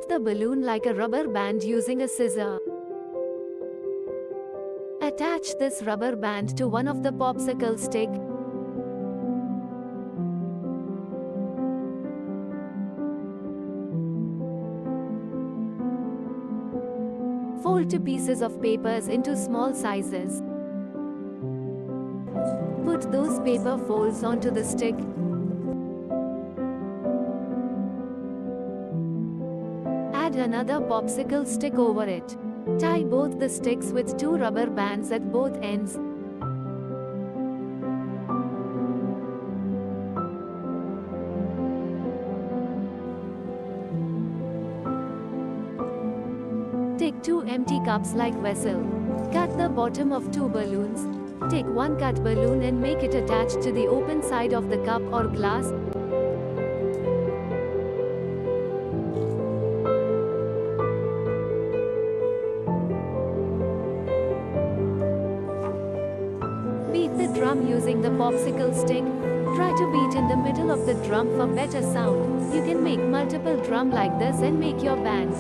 the balloon like a rubber band using a scissor. Attach this rubber band to one of the popsicle stick. Fold two pieces of papers into small sizes. Put those paper folds onto the stick. Add another popsicle stick over it. Tie both the sticks with two rubber bands at both ends. Take two empty cups like vessel. Cut the bottom of two balloons. Take one cut balloon and make it attached to the open side of the cup or glass. Beat the drum using the popsicle stick. Try to beat in the middle of the drum for better sound. You can make multiple drum like this and make your band.